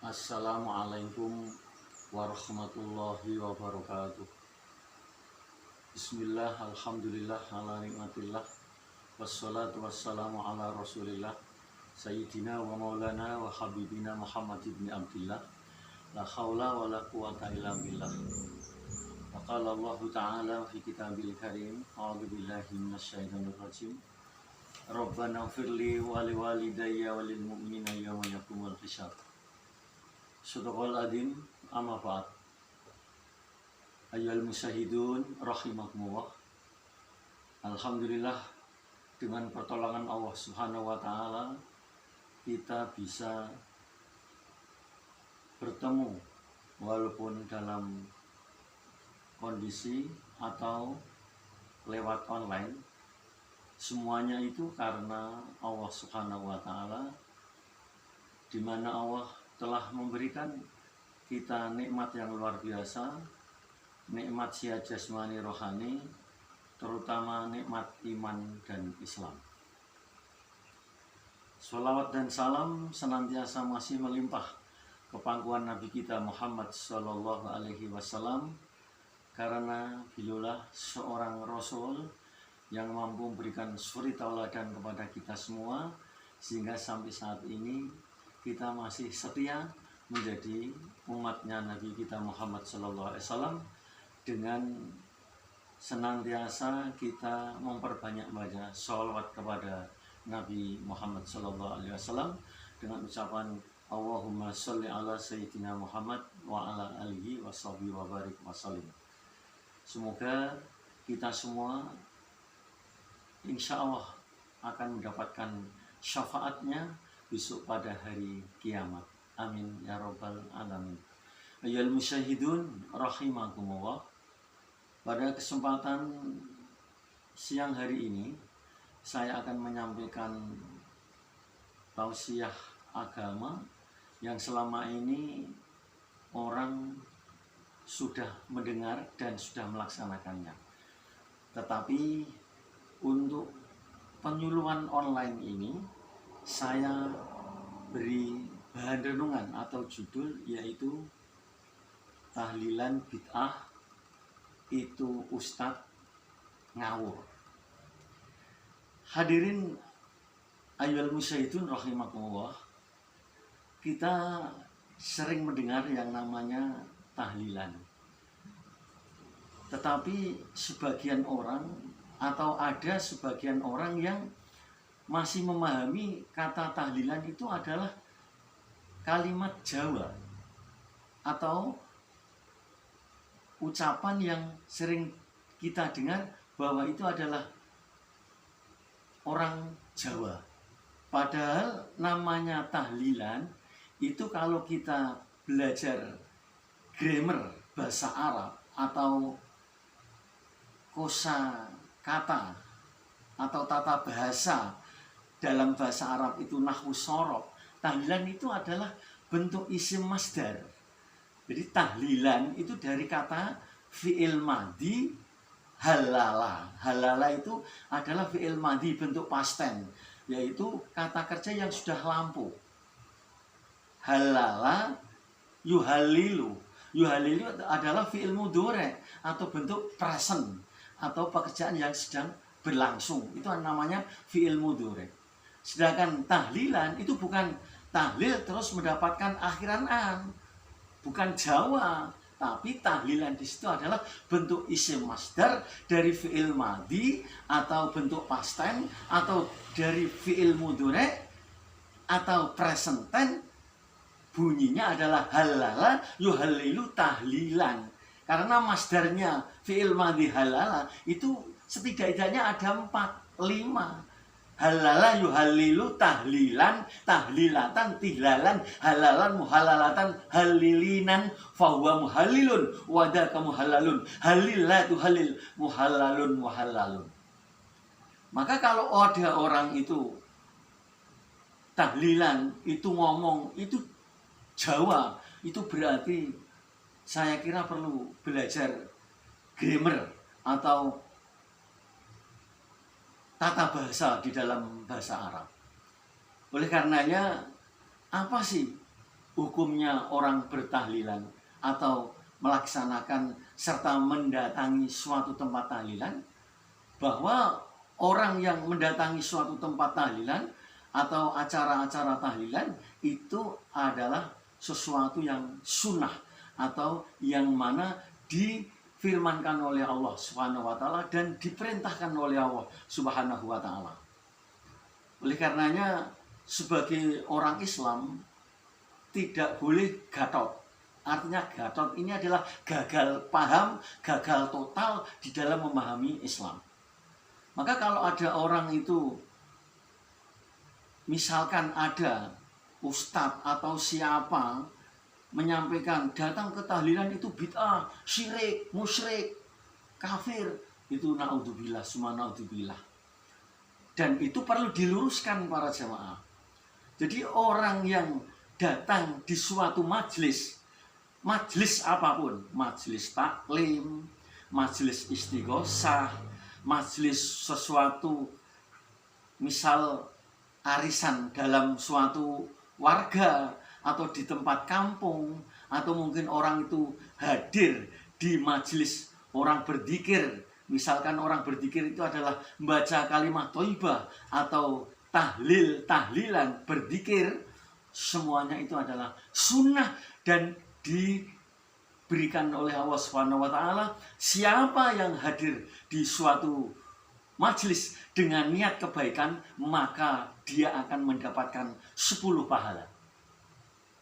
Assalamualaikum warahmatullahi wabarakatuh. Bismillah, alhamdulillah, ala nikmatillah, wassalatu wassalamu ala rasulillah, sayyidina wa maulana wa habibina Muhammad ibn Abdillah, la hawla wa la quwata illa billah. Wa qala Allah ta'ala fi kitabil karim, a'udzu billahi minasyaitonir rajim. Rabbana firli wa liwalidayya wa lil mu'minina yawma yaqumul hisab. Sadaqal adzim, amma ba'd. Ayyuhal musyahidun rahimakumullah. Alhamdulillah, dengan pertolongan Allah Subhanahu wa taala kita bisa bertemu walaupun dalam kondisi atau lewat online. Semuanya itu karena Allah Subhanahu wa taala, di mana Allah telah memberikan kita nikmat yang luar biasa, nikmat sihat jasmani rohani, terutama nikmat iman dan Islam. Sholawat dan salam senantiasa masih melimpah ke pangkuan Nabi kita Muhammad Sallallahu Alaihi Wasallam, karena beliaulah seorang Rasul yang mampu memberikan suri tauladan kepada kita semua, sehingga sampai saat ini kita masih setia menjadi umatnya Nabi kita Muhammad Sallallahu Alaihi Wasallam, dengan senantiasa kita memperbanyak baca sholawat kepada Nabi Muhammad Sallallahu Alaihi Wasallam dengan ucapan Allahumma sholli ala sayyidina Muhammad wa ala alihi wa sahbihi wa barik wa sallim. Semoga kita semua insya Allah akan mendapatkan syafaatnya besok pada hari kiamat. Amin ya rabbal alamin. Ayyuhal musyahidun rahimakumullah. Pada kesempatan siang hari ini saya akan menyampaikan tausiah agama yang selama ini orang sudah mendengar dan sudah melaksanakannya. Tetapi untuk penyuluhan online ini saya beri bahan renungan atau judul, yaitu tahlilan bid'ah itu Ustadz ngawur. Hadirin ayyuhal musyahidun rahimakumullah, kita sering mendengar yang namanya tahlilan. Tetapi sebagian orang atau ada sebagian orang yang masih memahami kata tahlilan itu adalah kalimat Jawa atau ucapan yang sering kita dengar bahwa itu adalah orang Jawa. Padahal namanya tahlilan itu kalau kita belajar grammar bahasa Arab atau kosa kata atau tata bahasa dalam bahasa Arab itu nahwu shorof, tahlilan itu adalah bentuk isim masdar. Jadi tahlilan itu dari kata fi'il madhi halala. Halala itu adalah fi'il madhi bentuk past tense, yaitu kata kerja yang sudah lampu. Halala yuhalilu. Yuhalilu adalah fi'il mudhari atau bentuk present atau pekerjaan yang sedang berlangsung. Itu namanya fi'il mudhari. Sedangkan tahlilan itu bukan tahlil terus mendapatkan akhiran an, bukan Jawa, tapi tahlilan di situ adalah bentuk isim masdar dari fi'il madhi atau bentuk past tense atau dari fi'il mudhari atau present tense. Bunyinya adalah halala yuhalilu tahlilan. Karena masdarnya fi'il madhi halala itu setidaknya ada 4, 5. Halala yuhalilu tahlilan, tahlilatan, tihlalan, halalan, muhalalatan, halilinan, fahuwa muhalilun, wadaka muhalalun, halilatu halil, muhalalun, muhalalun. Maka kalau ada orang itu tahlilan, itu ngomong, itu Jawa, itu berarti saya kira perlu belajar grammar atau tata bahasa di dalam bahasa Arab. Oleh karenanya, apa sih hukumnya orang bertahlilan atau melaksanakan serta mendatangi suatu tempat tahlilan, bahwa orang yang mendatangi suatu tempat tahlilan atau acara-acara tahlilan itu adalah sesuatu yang sunnah atau yang mana difirmankan oleh Allah Subhanahu wa taala dan diperintahkan oleh Allah Subhanahu wa taala. Oleh karenanya sebagai orang Islam tidak boleh gatot. Artinya gatot ini adalah gagal paham, gagal total di dalam memahami Islam. Maka kalau ada orang itu, misalkan ada ustadz atau siapa menyampaikan datang ke tahlilan itu bid'ah, syirik, musyrik, kafir, itu naudzubillah, summa naudzubillah. Dan itu perlu diluruskan para jamaah. Jadi orang yang datang di suatu majelis apapun, majelis taklim, majelis istighosah, majelis sesuatu misal arisan dalam suatu warga atau di tempat kampung, atau mungkin orang itu hadir di majelis orang berzikir. Misalkan orang berzikir itu adalah membaca kalimat thayyibah atau tahlilan, berzikir, semuanya itu adalah sunnah dan diberikan oleh Allah Subhanahu wa taala. Siapa yang hadir di suatu majelis dengan niat kebaikan, maka dia akan mendapatkan 10 pahala.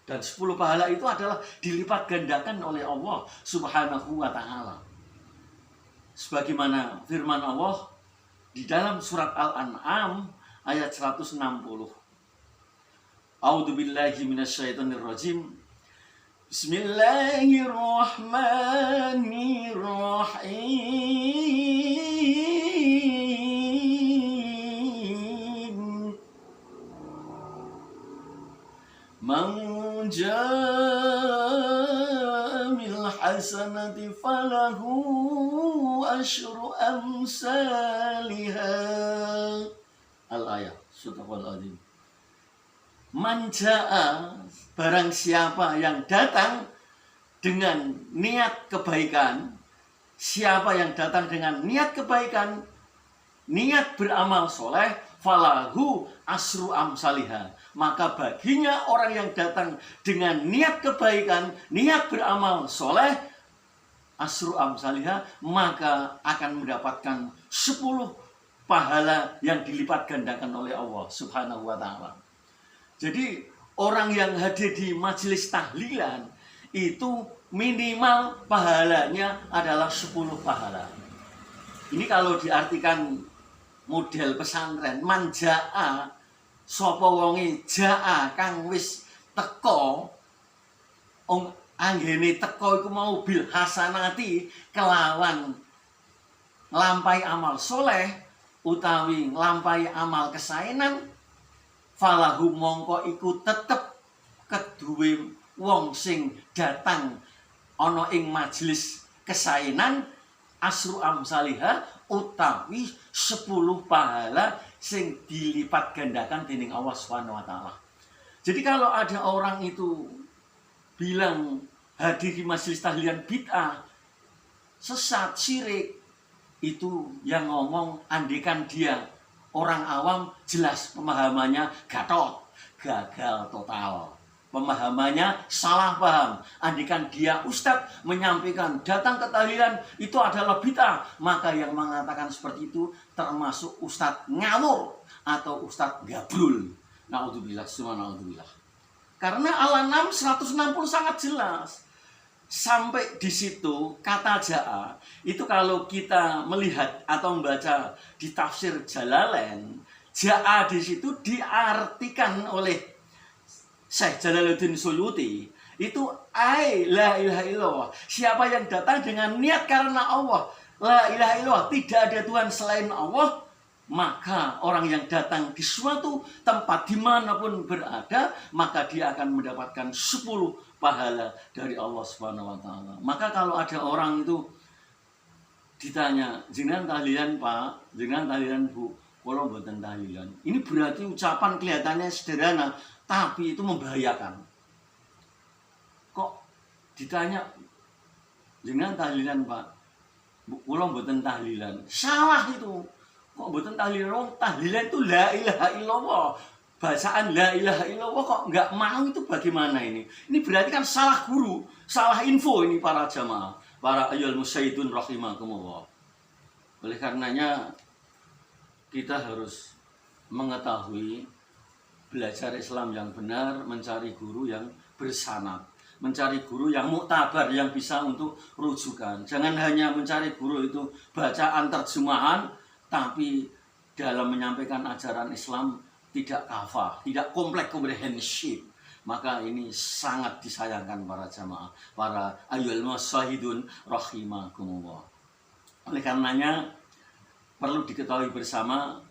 Dan 10 pahala itu adalah dilipat gandakan oleh Allah Subhanahu wa taala. Sebagaimana firman Allah di dalam surat Al-An'am ayat 160. A'udzubillahi minasyaitonirrajim. Bismillahirrahmanirrahim. Man jaa bil hasanati falahu asyru amsalihha. Al-ayat Surahul Azim. Man jaa, barang siapa yang datang dengan niat kebaikan, siapa yang datang dengan niat kebaikan, niat beramal soleh, falahu asru amsalihha, maka baginya orang yang datang dengan niat kebaikan, niat beramal soleh, asru amsalihha, maka akan mendapatkan 10 pahala yang dilipat gandakan oleh Allah Subhanahu wa taala. Jadi orang yang hadir di majelis tahlilan itu minimal pahalanya adalah 10 pahala. Ini kalau diartikan model pesantren, manjaa sapa wonge jaa kang wis teka, anggene teka iku mau bil hasanati kelawan nglampahi amal soleh utawi nglampahi amal kesaenan, falahu mongko iku tetep keduwe wong sing datang ana ing majelis kesaenan asru amsalihha utawi 10 pahala sing dilipat gandakan dening Allah Subhanahu wa taala. Jadi kalau ada orang itu bilang hadir di majelis tahlilan bid'ah, sesat, syirik, itu yang ngomong andikan dia orang awam jelas pemahamannya gatot, gagal total. Pemahamannya salah paham. Andikan dia ustadz menyampaikan datang ke tahlilan itu adalah bid'ah, maka yang mengatakan seperti itu termasuk ustadz ngawur atau ustadz gabrul. Naudzubillah, summa naudzubillah. Karena Al-An'am 160 sangat jelas. Sampai di situ kata jaa itu kalau kita melihat atau membaca di tafsir Jalalain, jaa di situ diartikan oleh Syekh Jalaluddin Suyuti itu la ilaha illallah, siapa yang datang dengan niat karena Allah, la ilaha illallah, tidak ada Tuhan selain Allah, maka orang yang datang di suatu tempat dimanapun berada, maka dia akan mendapatkan 10 pahala dari Allah Subhanahu wa taala. Maka kalau ada orang itu ditanya, jenengan tahlilan Pak, jenengan tahlilan Bu, kalau mboten tahlilan. Ini berarti ucapan kelihatannya sederhana, tapi itu membahayakan. Ditanya, jenengan tahlilan Pak? Kula mboten tahlilan. Salah itu. Kok mboten tahlilan? Tahlilan itu la ilaha illallah. Bacaan la ilaha illallah kok nggak mau, itu bagaimana ini? Ini berarti kan salah guru, salah info ini para jamaah, para ayyuhal musyaidun rahimakumullah. Oleh karenanya kita harus mengetahui belajar Islam yang benar, mencari guru yang bersanad, mencari guru yang muktabar, yang bisa untuk rujukan. Jangan hanya mencari guru itu bacaan terjemahan, tapi dalam menyampaikan ajaran Islam tidak kafah, tidak kompleks komprehensif. Maka ini sangat disayangkan para jamaah, para ayyuhal musyahidun rahimakumullah. Oleh karenanya perlu diketahui bersama,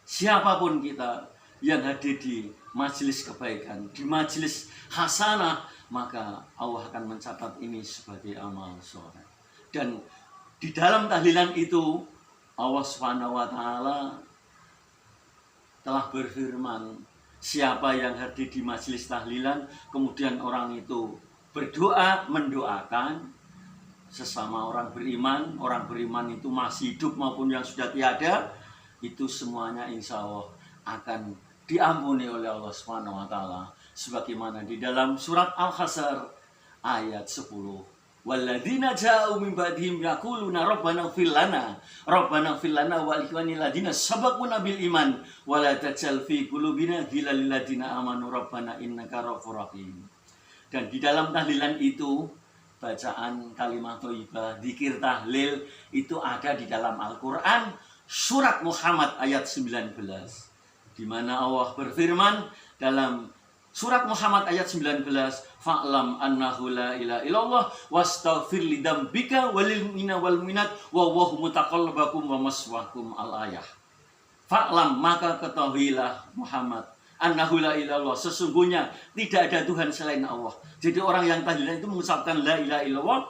siapapun kita yang hadir di majelis kebaikan, di majelis hasanah, maka Allah akan mencatat ini sebagai amal soleh. Dan di dalam tahlilan itu Allah Subhanahu wa taala telah berfirman, siapa yang hadir di majelis tahlilan kemudian orang itu berdoa, mendoakan sesama orang beriman itu masih hidup maupun yang sudah tiada, itu semuanya insya Allah akan diampuni oleh Allah Subhanahu wa taala, sebagaimana di dalam surat Al-Hasr ayat 10. Walladzina ja'u min ba'dihim yaquluna rabbana ighfir lana wa liikhwanil ladzina sabaquna bil iman wa la taj'al fi qulubina ghillan lil ladzina amanu rabbana innaka ghafurur rahim. Dan di dalam tahlilan itu bacaan kalimat thayyibah, zikir tahlil itu ada di dalam Al-Qur'an surat Muhammad ayat 19, di mana Allah berfirman dalam surat Muhammad ayat 19, fa'lam annahu la ilaha illallah wastaghfir lidzambika walil mu'minina wal mu'minat wallahu mutaqallabakum wa maswaakum al-ayah. Fa'lam, maka ketahuilah Muhammad, annahu la ilaha illallah, sesungguhnya tidak ada Tuhan selain Allah. Jadi orang yang tahlilan itu mengucapkan la ilaha illallah,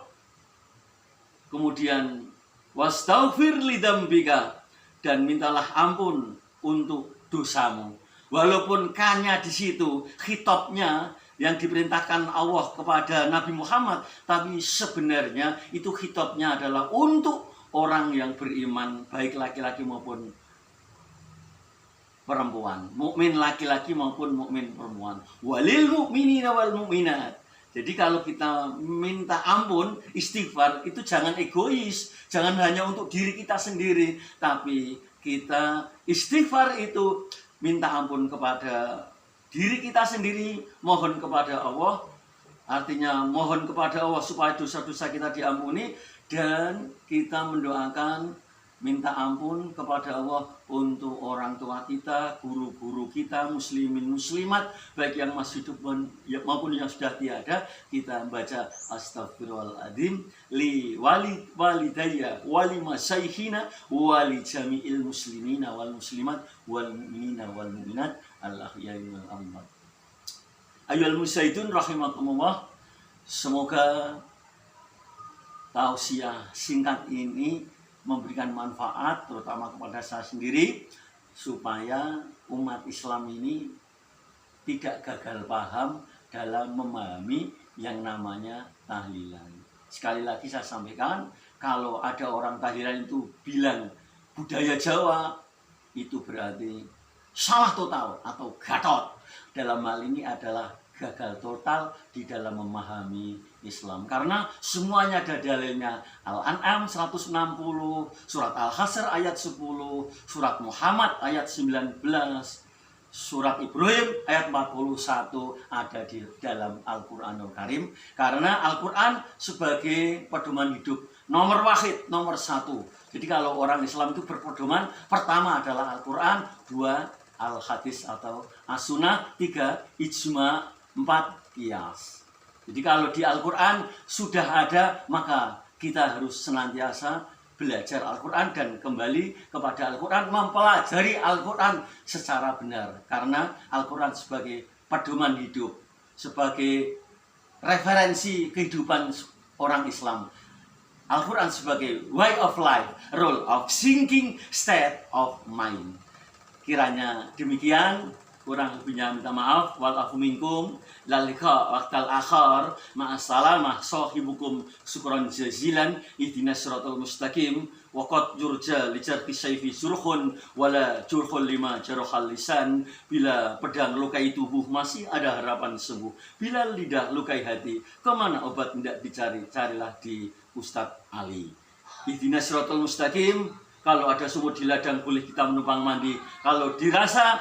kemudian wastaghfir lidzambika, dan mintalah ampun untuk dosamu. Walaupun kanya di situ khitabnya yang diperintahkan Allah kepada Nabi Muhammad, tapi sebenarnya itu khitabnya adalah untuk orang yang beriman, baik laki-laki maupun perempuan, mukmin laki-laki maupun mukmin perempuan. Walil mu'minina wal mu'minat. Jadi kalau kita minta ampun, istighfar, itu jangan egois, jangan hanya untuk diri kita sendiri, tapi kita istighfar itu minta ampun kepada diri kita sendiri, mohon kepada Allah, artinya mohon kepada Allah supaya dosa-dosa kita diampuni, dan kita mendoakan minta ampun kepada Allah untuk orang tua kita, guru-guru kita, muslimin muslimat, baik yang masih hidup maupun yang sudah tiada. Kita membaca astagfirullahaladzim li walidayya wali masyayikhina wali jami'il muslimina wal muslimat wal mu'minina wal mu'minat al-ahya'i wal amwat. Ayyuhal musyaidun rahimakumullah, semoga tausiah singkat ini memberikan manfaat terutama kepada saya sendiri, supaya umat Islam ini tidak gagal paham dalam memahami yang namanya tahlilan. Sekali lagi saya sampaikan, kalau ada orang tahlilan itu bilang budaya Jawa, itu berarti salah total atau gatot. Dalam hal ini adalah gagal total di dalam memahami Islam, karena semuanya ada dalilnya. Al-An'am 160, surat Al-Hasr ayat 10, surat Muhammad ayat 19, surat Ibrahim ayat 41 ada di dalam Al-Quranul Karim. Karena Al-Quran sebagai pedoman hidup nomor wahid, nomor satu. Jadi kalau orang Islam itu berpedoman, pertama adalah Al-Quran, dua Al-Hadis atau As-Sunnah, tiga Ijma', 4 qiyas. Jadi kalau di Al-Quran sudah ada, maka kita harus senantiasa belajar Al-Quran dan kembali kepada Al-Quran, mempelajari Al-Quran secara benar. Karena Al-Quran sebagai pedoman hidup, sebagai referensi kehidupan orang Islam. Al-Quran sebagai way of life, role of thinking, state of mind. Kiranya demikian. Kurang lebihnya minta maaf. Walafu minkum. Lalika waktal akhar. Ma'assalamah sahibukum syukran jazilan. Ihdinas siratal mustaqim. Waqad jurja lijarti sayfi surhun. Wala jurhun lima jarohal lisan. Bila pedang lukai tubuh masih ada harapan sembuh. Bila lidah lukai hati, kemana obat tidak dicari? Carilah di Ustadz Ali. Ihdinas siratal mustaqim. Kalau ada sumur di ladang boleh kita menumpang mandi. Kalau dirasa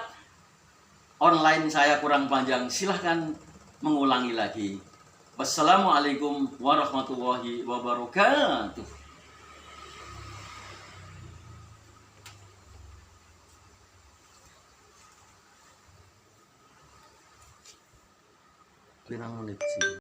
online saya kurang panjang, silahkan mengulangi lagi. Wassalamualaikum warahmatullahi wabarakatuh. Pirang menit sih.